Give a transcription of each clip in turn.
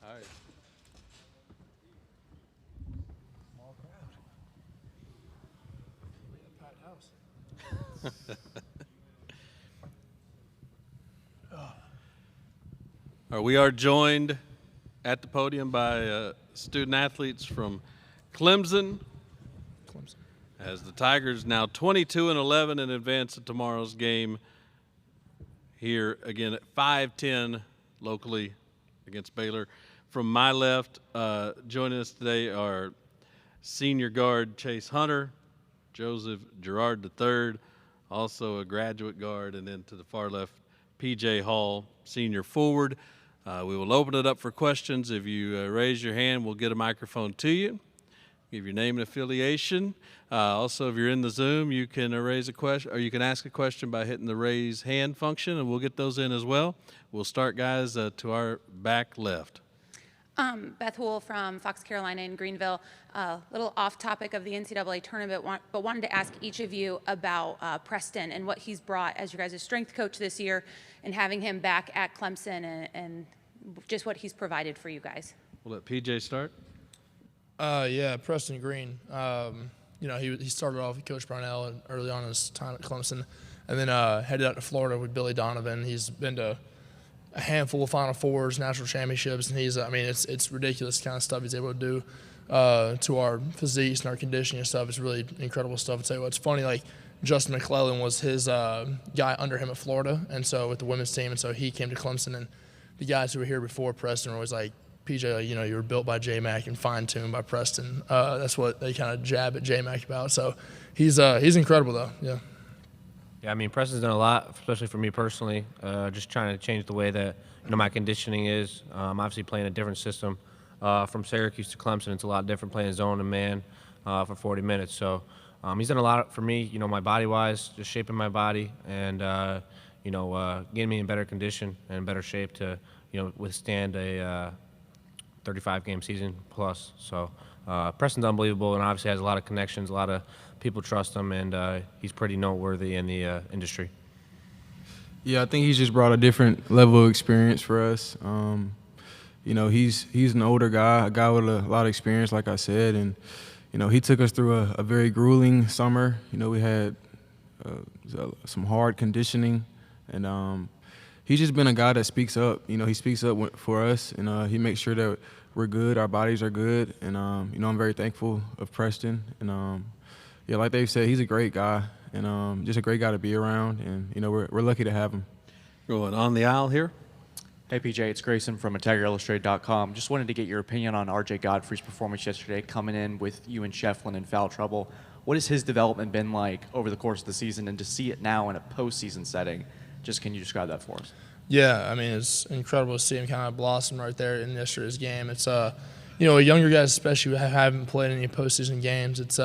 All right. Small crowd. A packed house. We are joined at the podium by student athletes from Clemson, as the Tigers now 22-11 in advance of tomorrow's game here again at 5:10 locally against Baylor. From my left, joining us today are senior guard Chase Hunter, Joseph Gerard III, also a graduate guard, and then to the far left, P.J. Hall, senior forward. We will open it up for questions. If you raise your hand, we'll get a microphone to you. Give your name and affiliation. Also, if you're in the Zoom, you can raise a question, or you can ask a question by hitting the raise hand function, and we'll get those in as well. We'll start, guys, to our back left. Beth Hool from Fox Carolina in Greenville. A little off topic of the NCAA tournament, but wanted to ask each of you about Preston and what he's brought as your guys' strength coach this year, and having him back at Clemson and just what he's provided for you guys. We'll let PJ start. Yeah, Preston Green. He started off with Coach Brownell early on in his time at Clemson, and then headed out to Florida with Billy Donovan. He's been to a handful of Final Fours, national championships, and it's ridiculous kind of stuff he's able to do to our physiques and our conditioning and stuff. It's really incredible stuff. I'll tell you what's funny, like Justin McClellan was his guy under him at Florida, and so with the women's team, and so he came to Clemson, and the guys who were here before Preston were always like, PJ, you were built by J-Mac and fine-tuned by Preston. That's what they kind of jab at J-Mac about. So he's incredible, though, yeah. Yeah, I mean, Preston's done a lot, especially for me personally, just trying to change the way that, my conditioning is. Obviously playing a different system. From Syracuse to Clemson, it's a lot different playing zone and man for 40 minutes. So he's done a lot for me, my body-wise, just shaping my body and, getting me in better condition and better shape to, withstand a 35-game season plus. So Preston's unbelievable and obviously has a lot of connections, a lot of people trust him, and he's pretty noteworthy in the industry. Yeah, I think he's just brought a different level of experience for us. He's an older guy, a guy with a lot of experience, like I said, and he took us through a very grueling summer. We had some hard conditioning, and he's just been a guy that speaks up. He speaks up for us, and he makes sure that we're good, our bodies are good, and I'm very thankful of Preston, and yeah, like Dave said, he's a great guy, and just a great guy to be around, and we're lucky to have him. Going on the aisle here. Hey, PJ, it's Grayson from TigerIllustrated.com. Just wanted to get your opinion on R.J. Godfrey's performance yesterday, coming in with you and Shefflin in foul trouble. What has his development been like over the course of the season, and to see it now in a postseason setting? Just can you describe that for us? Yeah, it's incredible to see him kind of blossom right there in yesterday's game. It's younger guys especially who haven't played any postseason games. It's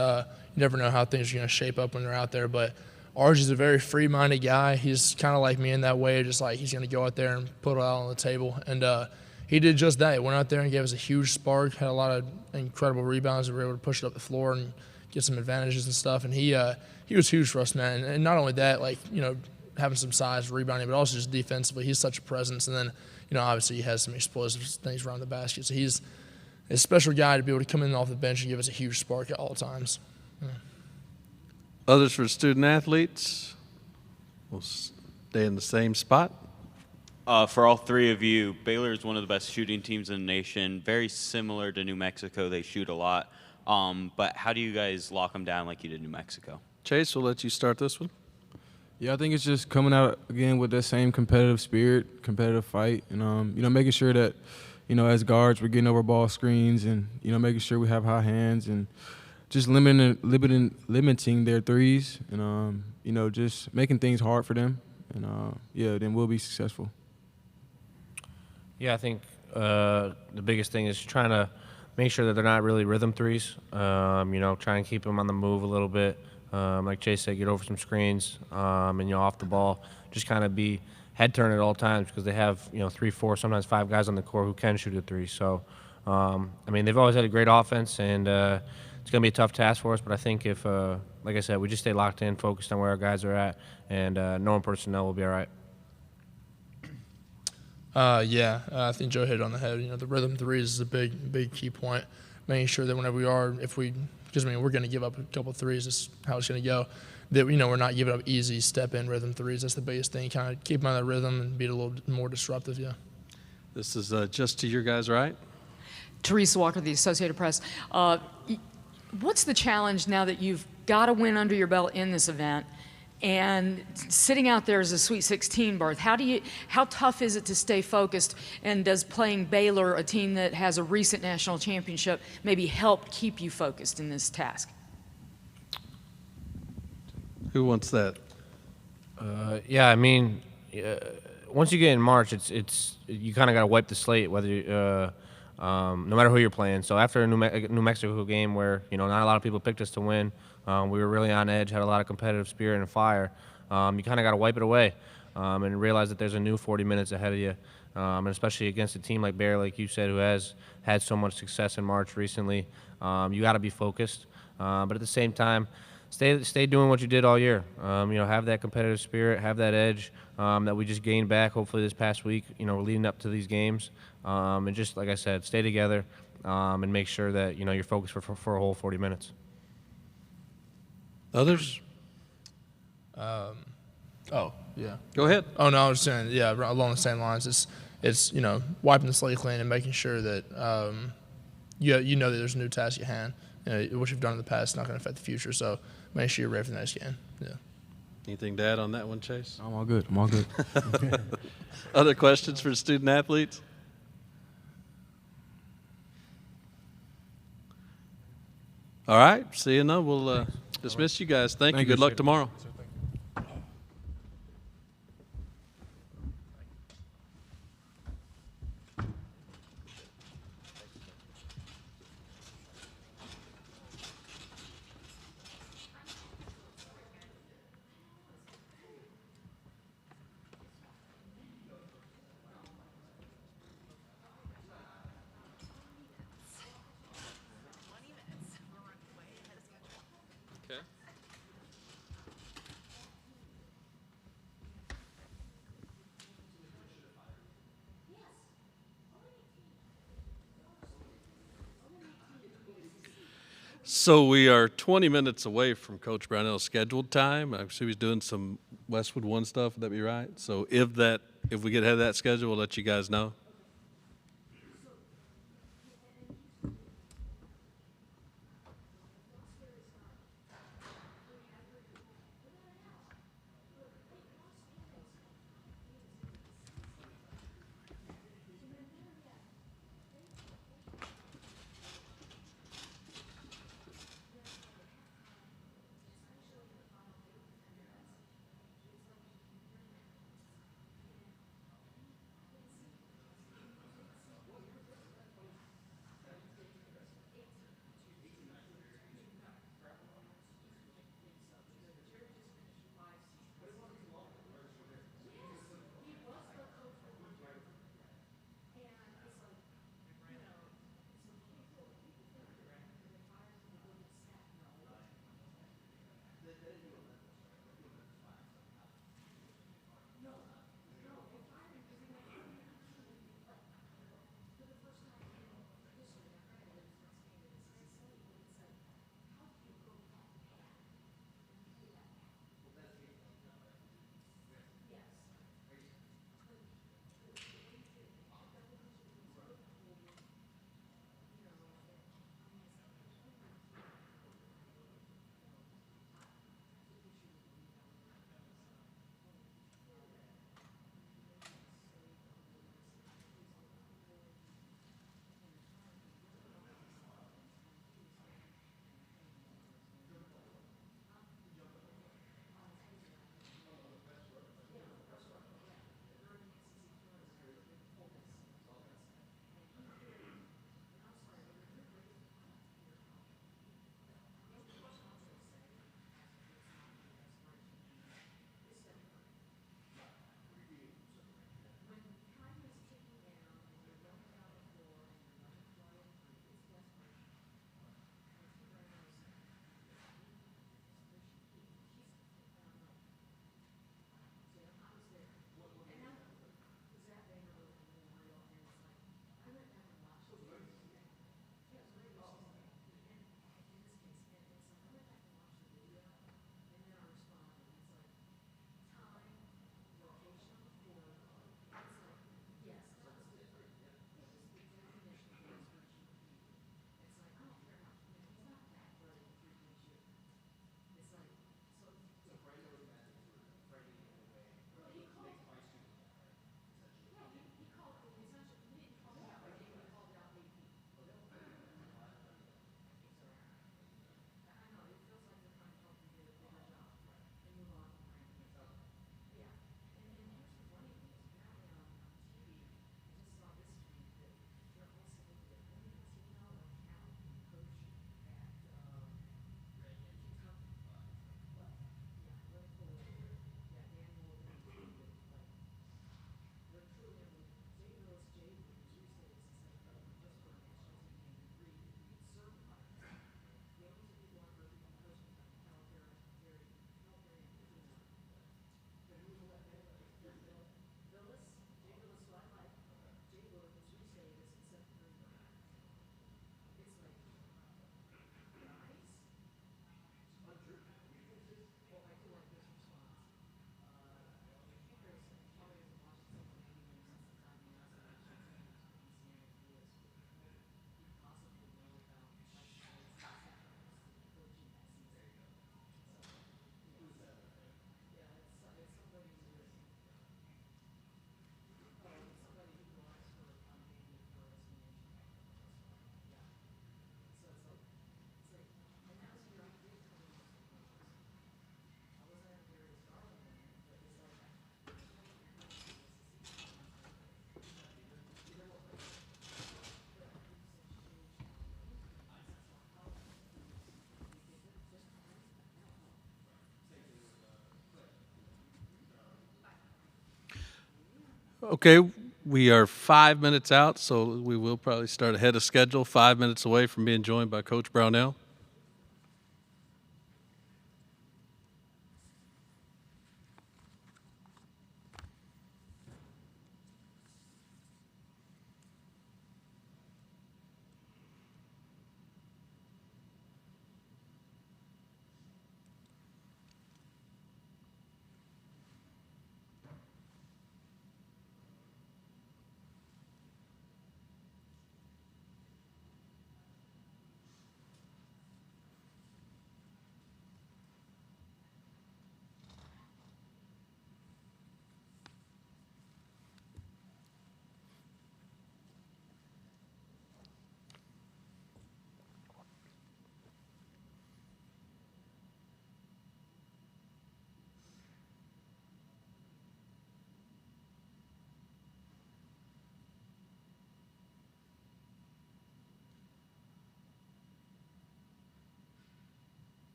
you never know how things are going to shape up when they're out there, but RJ's a very free-minded guy. He's kind of like me in that way, just like he's going to go out there and put it all on the table. And he did just that. He went out there and gave us a huge spark, had a lot of incredible rebounds. We were able to push it up the floor and get some advantages and stuff. And he was huge for us, man. And not only that, having some size, rebounding, but also just defensively. He's such a presence. And then, obviously he has some explosive things around the basket. So he's a special guy to be able to come in off the bench and give us a huge spark at all times. Yeah. Others for student athletes. We'll stay in the same spot. For all three of you, Baylor is one of the best shooting teams in the nation. Very similar to New Mexico. They shoot a lot. But how do you guys lock them down like you did New Mexico? Chase, we'll let you start this one. Yeah, I think it's just coming out again with that same competitive spirit, competitive fight, and making sure that, as guards we're getting over ball screens and making sure we have high hands and just limiting their threes and just making things hard for them, and then we'll be successful. Yeah, I think the biggest thing is trying to make sure that they're not really rhythm threes. Try and keep them on the move a little bit. Like Chase said, get over some screens and off the ball. Just kind of be head turn at all times because they have 3, 4, sometimes 5 guys on the court who can shoot a three. So they've always had a great offense, and it's going to be a tough task for us. But I think if, like I said, we just stay locked in, focused on where our guys are at, and knowing personnel will be all right. I think Joe hit it on the head. The rhythm threes is a big key point. Making sure that whenever because we're going to give up a couple of threes, that's how it's going to go. That we're not giving up easy step-in rhythm threes. That's the biggest thing. Kind of keep them on that rhythm and be a little more disruptive. Yeah. This is just to your guys, right? Teresa Walker, the Associated Press. What's the challenge now that you've got a win under your belt in this event, and sitting out there as a Sweet 16 berth? How tough is it to stay focused? And does playing Baylor, a team that has a recent national championship, maybe help keep you focused in this task? Who wants that? Yeah, I mean, once you get in March, it's you kind of got to wipe the slate, whether no matter who you're playing. So after a New Mexico game where not a lot of people picked us to win, we were really on edge, had a lot of competitive spirit and fire. You kind of got to wipe it away and realize that there's a new 40 minutes ahead of you, and especially against a team like Baylor, like you said, who has had so much success in March recently. You got to be focused, but at the same time, stay doing what you did all year. Have that competitive spirit, have that edge that we just gained back hopefully this past week, leading up to these games. And just like I said, stay together and make sure that you're focused for a whole 40 minutes. Others? Oh, yeah. Go ahead. Oh, no, I was saying, along the same lines. It's wiping the slate clean and making sure that that there's a new task at hand. What you've done in the past is not going to affect the future, so make sure you're ready for the next game. Yeah. Anything to add on that one, Chase? I'm all good. I'm all good. Other questions for student athletes? All right. See you now. We'll dismiss you guys. Thank you. Good luck tomorrow. So we are 20 minutes away from Coach Brownell's scheduled time. I see he's doing some Westwood 1 stuff. Would that be right? So if we get ahead of that schedule, we'll let you guys know. Okay, we are 5 minutes out, so we will probably start ahead of schedule, 5 minutes away from being joined by Coach Brownell.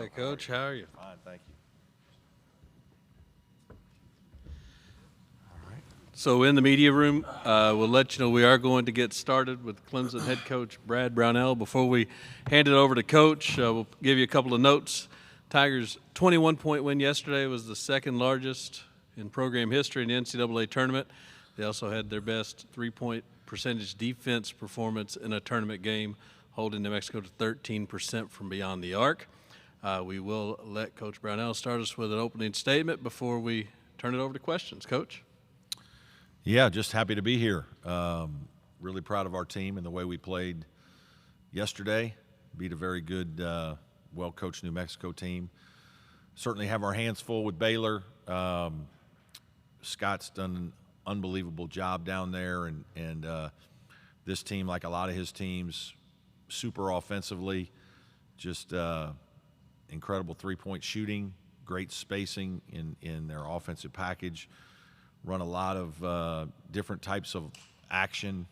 Hey, Coach, how are you? Fine, thank you. All right. So in the media room, we'll let you know we are going to get started with Clemson head coach Brad Brownell. Before we hand it over to Coach, we'll give you a couple of notes. Tigers' 21-point win yesterday was the second largest in program history in the NCAA tournament. They also had their best three-point percentage defense performance in a tournament game, holding New Mexico to 13% from beyond the arc. We will let Coach Brownell start us with an opening statement before we turn it over to questions. Coach? Yeah, just happy to be here. Really proud of our team and the way we played yesterday. Beat a very good, well-coached New Mexico team. Certainly have our hands full with Baylor. Scott's done an unbelievable job down there, and this team, like a lot of his teams, super offensively, just incredible three-point shooting, great spacing in their offensive package. Run a lot of different types of action,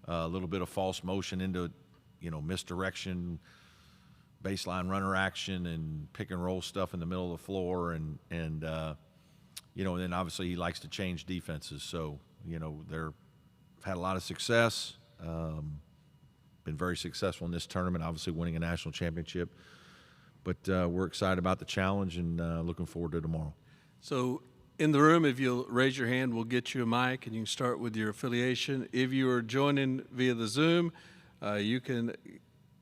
a little bit of false motion into, misdirection, baseline runner action, and pick and roll stuff in the middle of the floor, and then obviously he likes to change defenses. So they're had a lot of success, been very successful in this tournament, obviously winning a national championship. But we're excited about the challenge and looking forward to tomorrow. So in the room, if you'll raise your hand, we'll get you a mic, and you can start with your affiliation. If you are joining via the Zoom, you can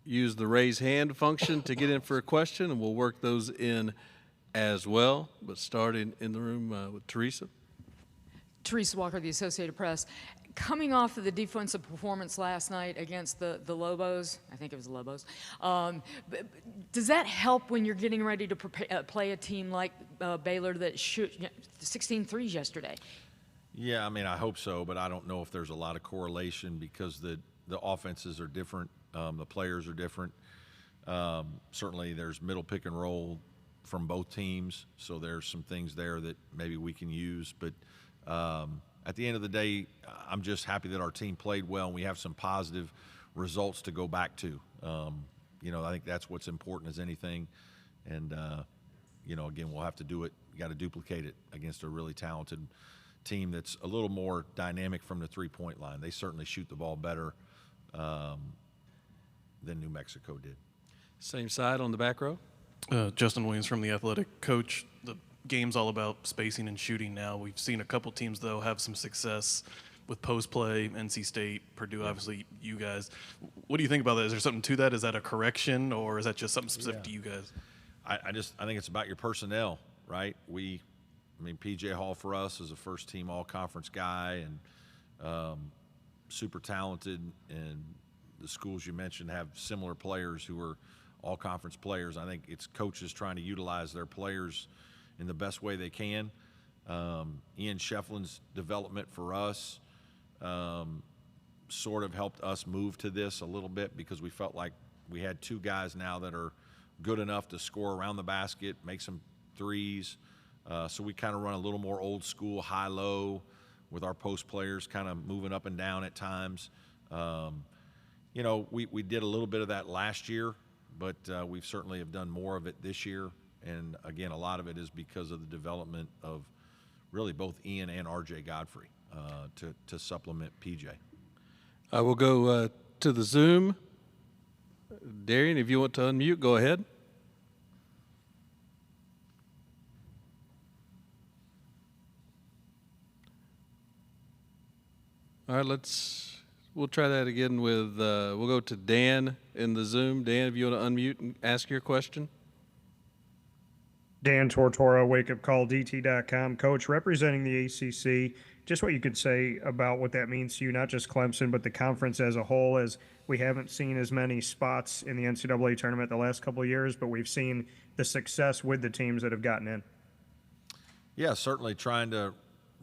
use the raise hand function to get in for a question, and we'll work those in as well. But starting in the room with Teresa. Teresa Walker, the Associated Press. Coming off of the defensive performance last night against the Lobos, I think it was the Lobos, does that help when you're getting ready to play a team like Baylor that shoot 16 threes yesterday? Yeah, I hope so, but I don't know if there's a lot of correlation because the offenses are different, the players are different. Certainly there's middle pick and roll from both teams, so there's some things there that maybe we can use, but at the end of the day, I'm just happy that our team played well and we have some positive results to go back to. I think that's what's important as anything. And, again, we'll have to do it. You got to duplicate it against a really talented team that's a little more dynamic from the three-point line. They certainly shoot the ball better than New Mexico did. Same side on the back row. Justin Williams from The Athletic. Coach, the game's all about spacing and shooting now. We've seen a couple teams, though, have some success with post play, NC State, Purdue, obviously you guys. What do you think about that? Is there something to that? Is that a correction, or is that just something specific to you guys? I think it's about your personnel, right? PJ Hall for us is a first-team all-conference guy and super talented, and the schools you mentioned have similar players who are all-conference players. I think it's coaches trying to utilize their players in the best way they can. Ian Shefflin's development for us sort of helped us move to this a little bit because we felt like we had two guys now that are good enough to score around the basket, make some threes. So we kind of run a little more old school, high-low with our post players kind of moving up and down at times. We did a little bit of that last year, but we certainly have done more of it this year. And, again, a lot of it is because of the development of really both Ian and R.J. Godfrey to supplement PJ. We'll go to the Zoom. Darian, if you want to unmute, go ahead. All right, we'll try that again with, we'll go to Dan in the Zoom. Dan, if you want to unmute and ask your question. Dan Tortora, wakeupcalldt.com. Coach, representing the ACC, just what you could say about what that means to you, not just Clemson, but the conference as a whole, as we haven't seen as many spots in the NCAA tournament the last couple of years, but we've seen the success with the teams that have gotten in. Yeah, certainly trying to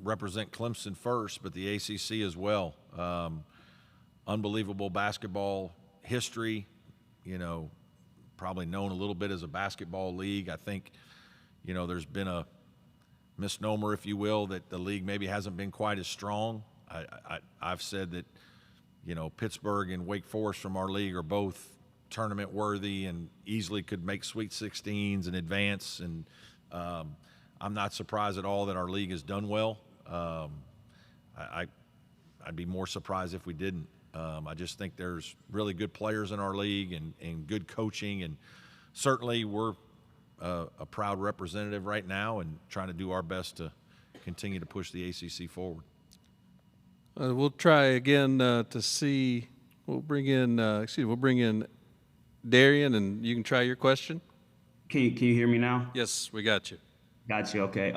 represent Clemson first, but the ACC as well. Unbelievable basketball history, probably known a little bit as a basketball league. I think there's been a misnomer, if you will, that the league maybe hasn't been quite as strong. I've said that, Pittsburgh and Wake Forest from our league are both tournament worthy and easily could make Sweet 16s and advance. And I'm not surprised at all that our league has done well. I'd be more surprised if we didn't. I just think there's really good players in our league and good coaching, and certainly we're a proud representative right now and trying to do our best to continue to push the ACC forward. We'll try again to see. We'll bring in. We'll bring in Darian, and you can try your question. Can you hear me now? Yes, we got you. Got you. Okay.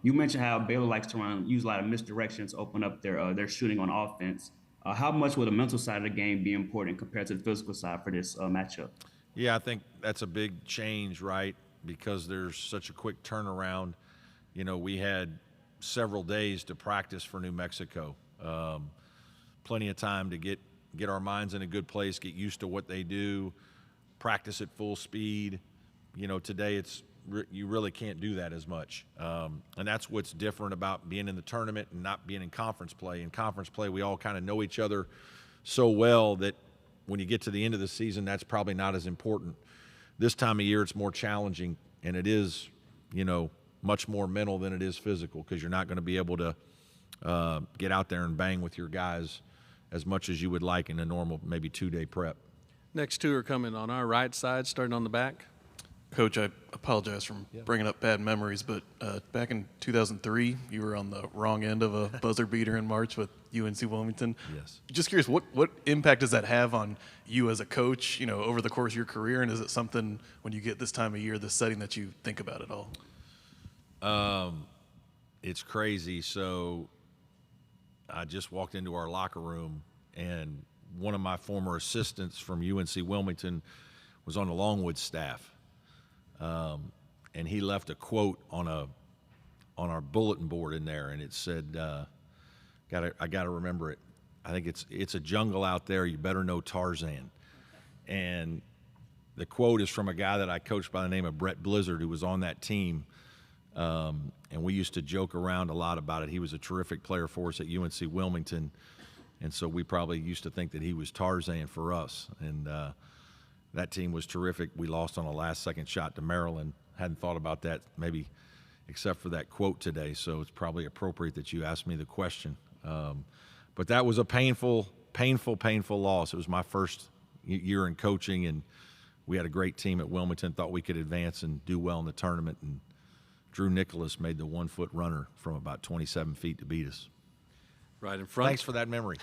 You mentioned how Baylor likes to use a lot of misdirections, open up their shooting on offense. How much will the mental side of the game be important compared to the physical side for this matchup? Yeah, I think that's a big change, right? Because there's such a quick turnaround. You know, we had several days to practice for New Mexico. Plenty of time to get our minds in a good place, get used to what they do, practice at full speed. You know, today you really can't do that as much. And that's what's different about being in the tournament and not being in conference play. In conference play, we all kind of know each other so well that when you get to the end of the season, that's probably not as important. This time of year, it's more challenging, and it is, you know, much more mental than it is physical, because you're not going to be able to get out there and bang with your guys as much as you would like in a normal maybe 2-day prep. Next two are coming on our right side, starting on the back. Coach, I apologize for bringing up bad memories, but back in 2003, you were on the wrong end of a buzzer beater in March with UNC Wilmington. Yes. Just curious, what impact does that have on you as a coach, you know, over the course of your career, and is it something when you get this time of year, this setting, that you think about at all? It's crazy. So I just walked into our locker room, and one of my former assistants from UNC Wilmington was on the Longwood staff. And he left a quote on our bulletin board in there, and it said, I gotta remember it. I think it's a jungle out there. You better know Tarzan. And the quote is from a guy that I coached by the name of Brett Blizzard, who was on that team. And we used to joke around a lot about it. He was a terrific player for us at UNC Wilmington, and so we probably used to think that he was Tarzan for us. And that team was terrific. We lost on a last-second shot to Maryland. Hadn't thought about that maybe except for that quote today, so it's probably appropriate that you asked me the question. But that was a painful loss. It was my first year in coaching, and we had a great team at Wilmington, thought we could advance and do well in the tournament, and Drew Nicholas made the 1-foot runner from about 27 feet to beat us. Right in front. Thanks for that memory.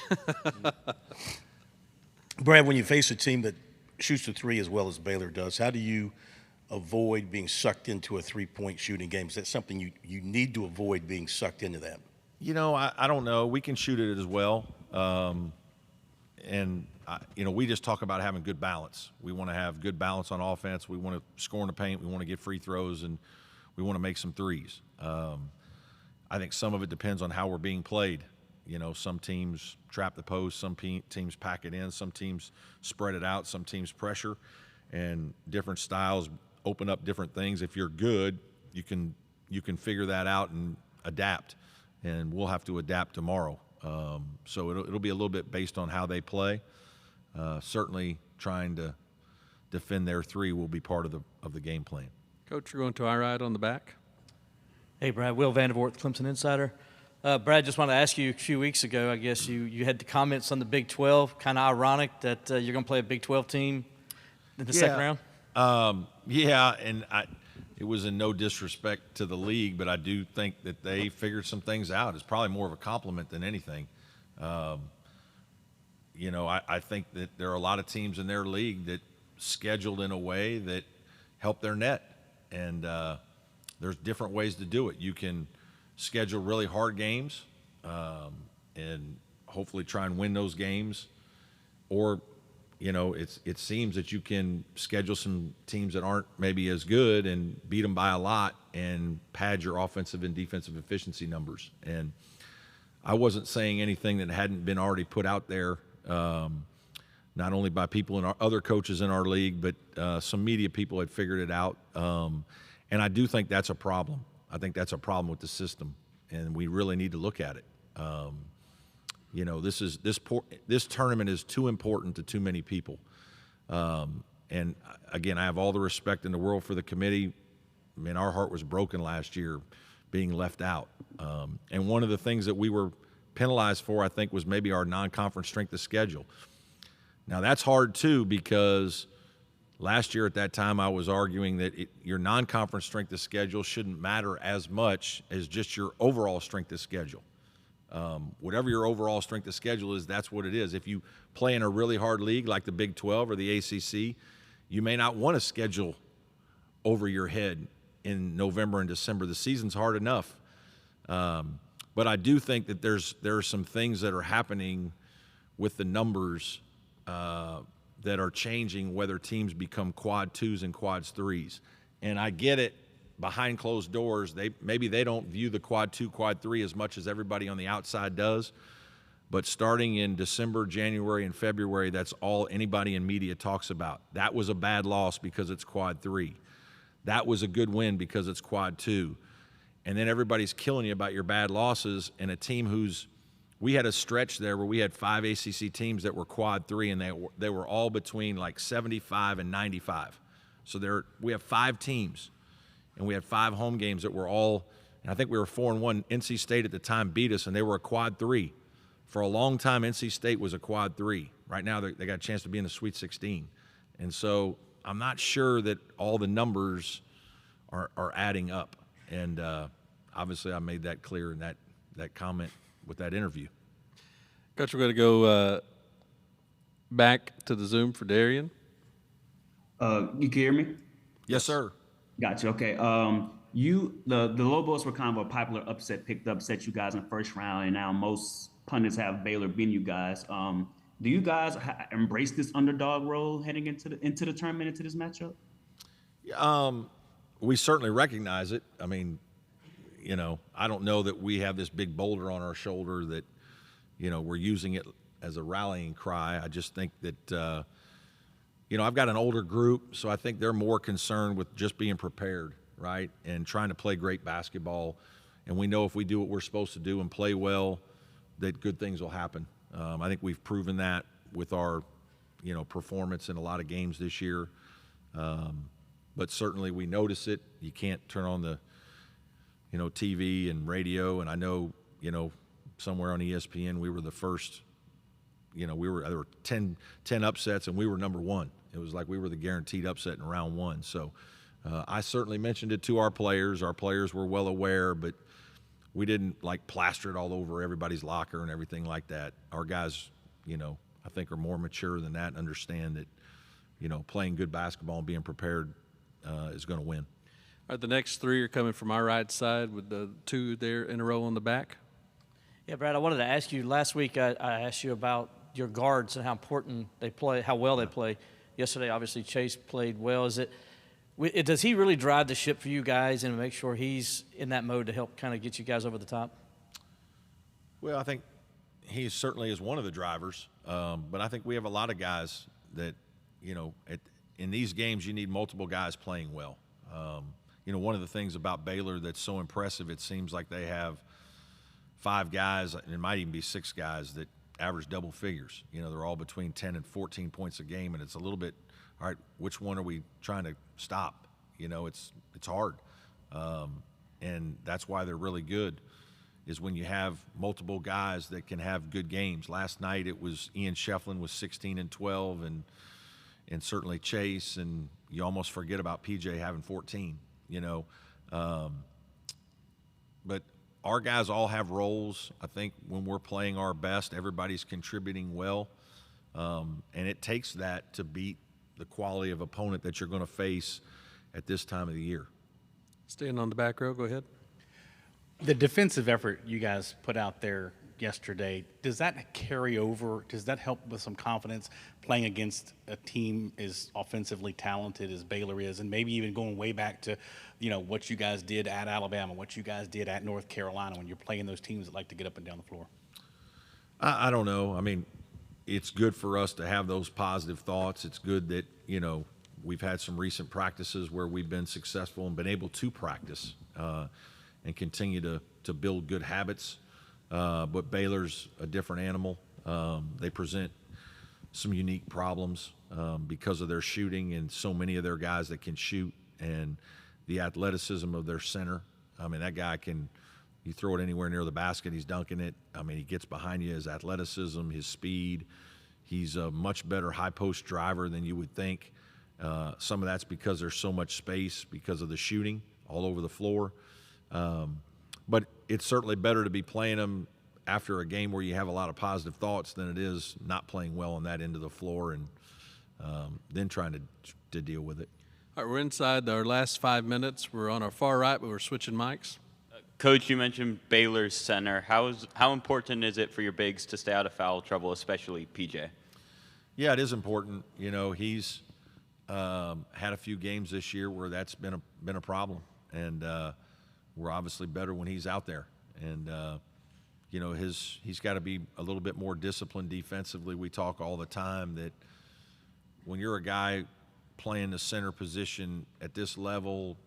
Brad, when you face a team that shoots the three as well as Baylor does, how do you avoid being sucked into a three-point shooting game? Is that something you need to avoid, being sucked into that? You know, I don't know. We can shoot it as well. We just talk about having good balance. We want to have good balance on offense. We want to score in the paint. We want to get free throws, and we want to make some threes. I think some of it depends on how we're being played. You know, some teams trap the post, some teams pack it in, some teams spread it out, some teams pressure, and different styles open up different things. If you're good, you can figure that out and adapt, and we'll have to adapt tomorrow. So it'll be a little bit based on how they play. Certainly trying to defend their three will be part of the game plan. Coach, you're going to our right on the back. Hey, Brad. Will Vandervoort, Clemson Insider. Brad, just wanted to ask you, a few weeks ago, I guess you had the comments on the Big 12. Kind of ironic that you're going to play a Big 12 team in the second round. And it was in no disrespect to the league, but I do think that they figured some things out. It's probably more of a compliment than anything. I think that there are a lot of teams in their league that scheduled in a way that help their net, and there's different ways to do it. You can schedule really hard games and hopefully try and win those games, or it seems that you can schedule some teams that aren't maybe as good and beat them by a lot and pad your offensive and defensive efficiency numbers. And I wasn't saying anything that hadn't been already put out there, not only by people and other coaches in our league, but some media people had figured it out. And I do think that's a problem. I think that's a problem with the system, and we really need to look at it. This tournament is too important to too many people. And again, I have all the respect in the world for the committee. I mean, our heart was broken last year being left out. And one of the things that we were penalized for, I think, was maybe our non-conference strength of schedule. Now, that's hard, too, because last year at that time I was arguing that your non-conference strength of schedule shouldn't matter as much as just your overall strength of schedule. Whatever your overall strength of schedule is, that's what it is. If you play in a really hard league like the Big 12 or the ACC, you may not want to schedule over your head in November and December. The season's hard enough. But I do think that there are some things that are happening with the numbers that are changing whether teams become quad 2s and quads 3s. And I get it, behind closed doors, maybe they don't view the quad 2, quad 3 as much as everybody on the outside does. But starting in December, January, and February, that's all anybody in media talks about. That was a bad loss because it's quad 3. That was a good win because it's quad 2. And then everybody's killing you about your bad losses, and a team we had a stretch there where we had 5 ACC teams that were quad 3, and they were all between like 75 and 95. So we have 5 teams, and we had 5 home games that were all, and I think we were 4-1. NC State at the time beat us, and they were a quad 3. For a long time, NC State was a quad 3. Right now, they got a chance to be in the Sweet 16. And so I'm not sure that all the numbers are adding up. And obviously, I made that clear in that comment with that interview. Coach, we're going to go back to the Zoom for Darian. You can hear me? Yes, sir. Gotcha. Okay. The Lobos were kind of a popular upset, picked to upset you guys in the first round, and now most pundits have Baylor beating you guys. Do you guys embrace this underdog role heading into the tournament, into this matchup? We certainly recognize it. I mean, I don't know that we have this big boulder on our shoulder that, we're using it as a rallying cry. I just think that, I've got an older group, so I think they're more concerned with just being prepared, right, and trying to play great basketball. And we know if we do what we're supposed to do and play well, that good things will happen. I think we've proven that with our, performance in a lot of games this year. But certainly we notice it. You can't turn on the, TV and radio. And I know, somewhere on ESPN, we were the first, there were 10 upsets and we were number 1. It was like we were the guaranteed upset in round 1. So I certainly mentioned it to our players. Our players were well aware, but we didn't plaster it all over everybody's locker and everything like that. Our guys, I think are more mature than that and understand that, playing good basketball and being prepared is going to win. All right, the next 3 are coming from our right side with the 2 there in a row on the back. Yeah, Brad, I wanted to ask you, last week I asked you about your guards and how important they play, how well they play. Yesterday, obviously, Chase played well. Does he really drive the ship for you guys and make sure he's in that mode to help kind of get you guys over the top? Well, I think he certainly is one of the drivers. But I think we have a lot of guys that, in these games you need multiple guys playing well. One of the things about Baylor that's so impressive, it seems like they have 5 guys, and it might even be 6 guys that average double figures. They're all between 10 and 14 points a game, and it's a little bit, all right, which one are we trying to stop? It's hard. And that's why they're really good, is when you have multiple guys that can have good games. Last night it was Ian Shefflin with 16 and 12, and certainly Chase, and you almost forget about PJ having 14, But our guys all have roles. I think when we're playing our best, everybody's contributing well. And it takes that to beat the quality of opponent that you're going to face at this time of the year. Staying on the back row, go ahead. The defensive effort you guys put out there yesterday, does that carry over? Does that help with some confidence playing against a team as offensively talented as Baylor is, and maybe even going way back to, what you guys did at Alabama, what you guys did at North Carolina when you're playing those teams that like to get up and down the floor? I don't know. I mean, it's good for us to have those positive thoughts. It's good that, we've had some recent practices where we've been successful and been able to practice and continue to build good habits. But Baylor's a different animal. They present some unique problems because of their shooting and so many of their guys that can shoot and the athleticism of their center. I mean, that guy can, You throw it anywhere near the basket, he's dunking it. I mean, he gets behind you, his athleticism, his speed. He's a much better high post driver than you would think. Some of that's because there's so much space because of the shooting all over the floor. But it's certainly better to be playing him after a game where you have a lot of positive thoughts than it is not playing well on that end of the floor and then trying to deal with it. All right, we're inside our last 5 minutes. We're on our far right, but we're switching mics. Coach, you mentioned Baylor's center. How important is it for your bigs to stay out of foul trouble, especially PJ? Yeah, it is important. You know, he's had a few games this year where that's been a problem, and we're obviously better when he's out there. And you know, he's got to be a little bit more disciplined defensively. We talk all the time that when you're a guy playing the center position at this level,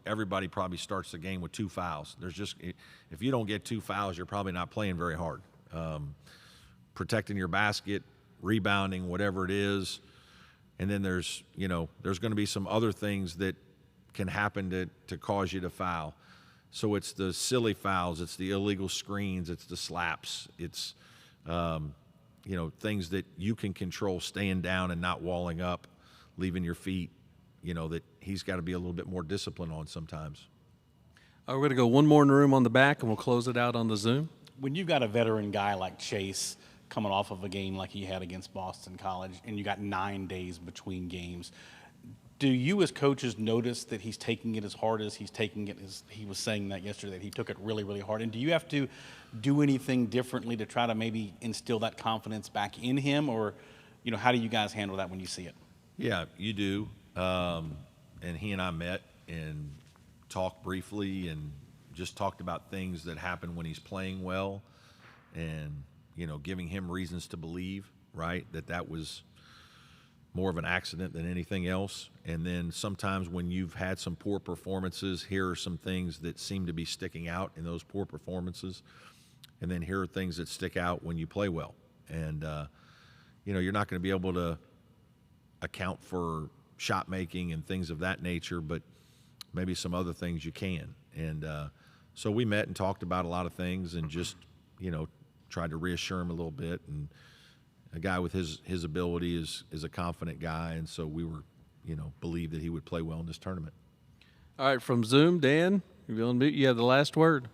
everybody probably starts the game with 2 fouls. If you don't get 2 fouls, you're probably not playing very hard. Protecting your basket, rebounding, whatever it is, and then there's going to be some other things that can happen to cause you to foul. So it's the silly fouls, it's the illegal screens, it's the slaps, it's things that you can control, staying down and not walling up, leaving your feet, that he's got to be a little bit more disciplined on sometimes. All right, we're going to go one more in the room on the back, and we'll close it out on the Zoom. When you've got a veteran guy like Chase coming off of a game like he had against Boston College, and you got 9 days between games, do you as coaches notice that he's taking it as hard as he's taking it? As he was saying that yesterday, that he took it really, really hard. And do you have to do anything differently to try to maybe instill that confidence back in him? Or, how do you guys handle that when you see it? Yeah, you do. And he and I met and talked briefly and just talked about things that happen when he's playing well and, giving him reasons to believe, right, that was more of an accident than anything else. And then sometimes when you've had some poor performances, here are some things that seem to be sticking out in those poor performances. And then here are things that stick out when you play well. And, you're not going to be able to account for shot making and things of that nature, but maybe some other things you can. And so we met and talked about a lot of things and just, tried to reassure him a little bit. And a guy with his ability is a confident guy, and so we were, believed that he would play well in this tournament. All right, from Zoom, Dan, you have the last word.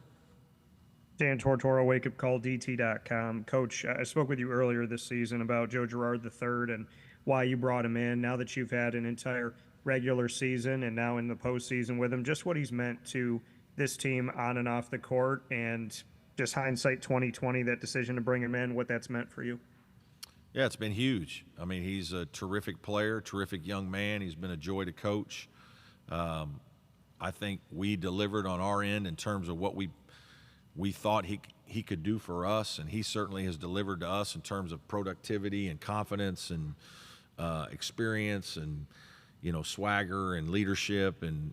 Dan Tortora, wakeupcalldt.com. Coach, I spoke with you earlier this season about Joe Girard III and why you brought him in. Now that you've had an entire regular season and now in the postseason with him, just what he's meant to this team on and off the court, and just hindsight 2020, that decision to bring him in, what that's meant for you. Yeah, it's been huge. I mean, he's a terrific player, terrific young man. He's been a joy to coach. I think we delivered on our end in terms of what we thought he could do for us, and he certainly has delivered to us in terms of productivity and confidence and experience and swagger and leadership, and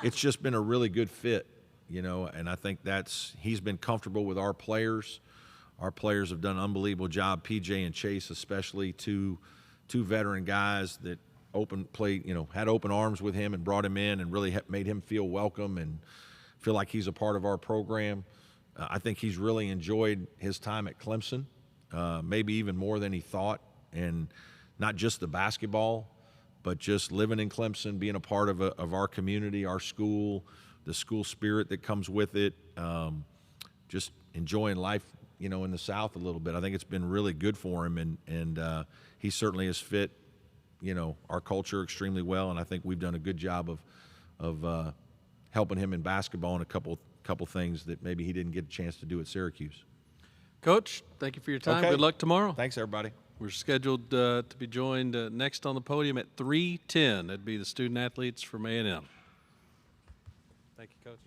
it's just been a really good fit, and I think he's been comfortable with our players. Our players have done an unbelievable job. PJ and Chase, especially, two veteran guys that had open arms with him and brought him in and really made him feel welcome and feel like he's a part of our program. I think he's really enjoyed his time at Clemson, maybe even more than he thought, and not just the basketball, but just living in Clemson, being a part of our community, our school, the school spirit that comes with it, just enjoying life, in the South a little bit. I think it's been really good for him, and he certainly has fit, our culture extremely well, and I think we've done a good job of helping him in basketball and a couple things that maybe he didn't get a chance to do at Syracuse. Coach, thank you for your time. Okay. Good luck tomorrow. Thanks, everybody. We're scheduled to be joined next on the podium at 3:10. That'd be the student athletes from A&M. Thank you, Coach.